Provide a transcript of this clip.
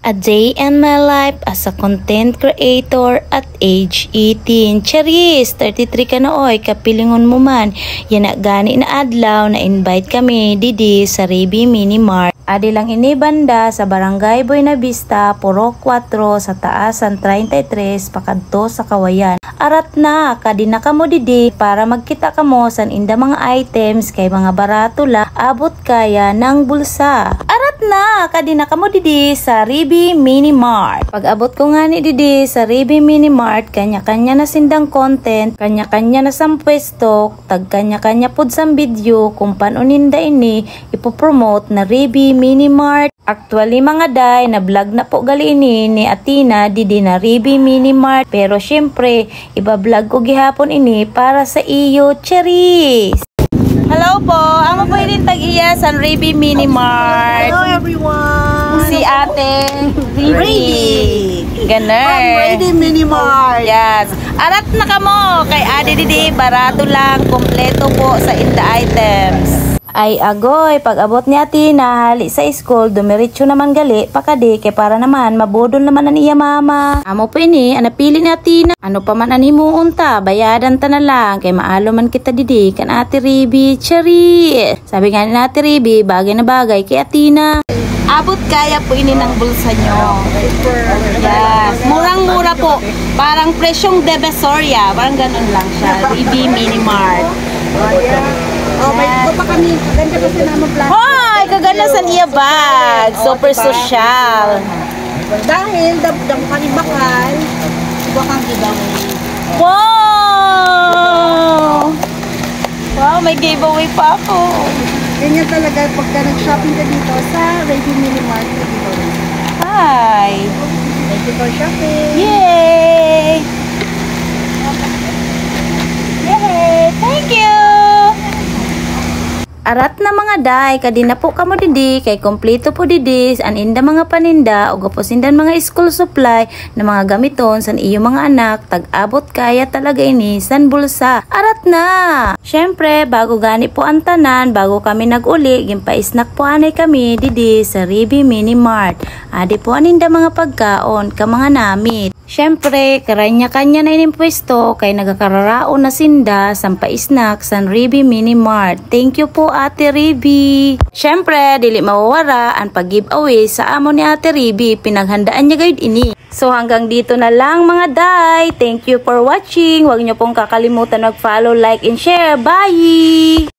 A day in my life as a content creator at age 18. Charis, 33 ka na oy, kapilingon mo man. Yan na gani na adlaw na invite kami didi sa Rebi Mini Mart. Adi lang ini banda sa Barangay Buena Vista, Puro 4 sa taasan 33 pakadto sa Kawayan. Arat na, kadi na kamo didi para magkita kamo san inda mga items kay mga barato la abot kaya ng bulsa. Arat na, kadi na kamo didi sa Rebi Mini Mart. Pag abot ko nga ni didi sa Rebi Mini Mart, kanya-kanya na sindang content, kanya-kanya na sang pwesto, tag kanya-kanya pod sang video kung paano ninda ini ipopromote na Rebi Mini Mart. Actually mga day, na vlog na po gali ini ni Atina didi na Rebi Mini Mart. Pero syempre, iba-vlog ko gihapon ini para sa iyo, Charis. Hello po, amo po din tag-iya sa Rebi Mini Mart. Hello everyone! Si ate Rebi. Ganer. From Rebi Mini Mart. Yes. Arat na kamo kay adi didi, barato lang, kompleto po sa inda items. Ay agoy, pag abot ni Atina hali sa school, dumiretso naman gali pakadi kay para naman mabudol naman ang iya mama. Amo po ini, anapili ni Atina. Ano pa man ani mo unta, bayadan ta na lang kay maalo man kita didi kan Ate Rebi. Chari. Sabi nga ni Ate Rebi, bagay na bagay kay Atina. Abot kaya po ini ng bulsa nyo. Yes. Murang-mura po. Parang presyong Divisoria. Parang ganun lang siya. Rebi Mini Mart. Oh, may ito pa kami. Kaganda pa sa naman plastic. Hoy! Kaganda sa niya bag. Super social. Dahil, damo ka ni Bakal. Iba kang giveaway. Wow! Wow, may giveaway pa ako. Ganyan talaga pagka nag-shopping ka dito sa Rebi Mini Mart. Giveaway. Hi! Thank you for shopping. Yay! Yay! Thank you! Arat na mga day, kadi na po kamo didi, kay kompleto po didi, an inda mga paninda, o gapos indan mga school supply, na mga gamiton, san iyo mga anak, tag-abot kaya talaga ini, san bulsa. Arat na! Syempre, bago gani po ang tanan, bago kami nag-uli, gimpa-snack po anay kami didi sa Rebi Mini Mart. Adi po aninda mga pagkaon, ka mga namit. Syempre, karanya-kanya na inimpwesto kay nagakararao na sinda sampa snack sa Rebi Mini Mart. Thank you po Ate Rebi. Syempre, dili mawawara ang pag-giveaway sa amo ni Ate Rebi. Pinaghandaan niya guide ini. So hanggang dito na lang mga day. Thank you for watching. Huwag niyo pong kakalimutan mag-follow, like, and share. Bye!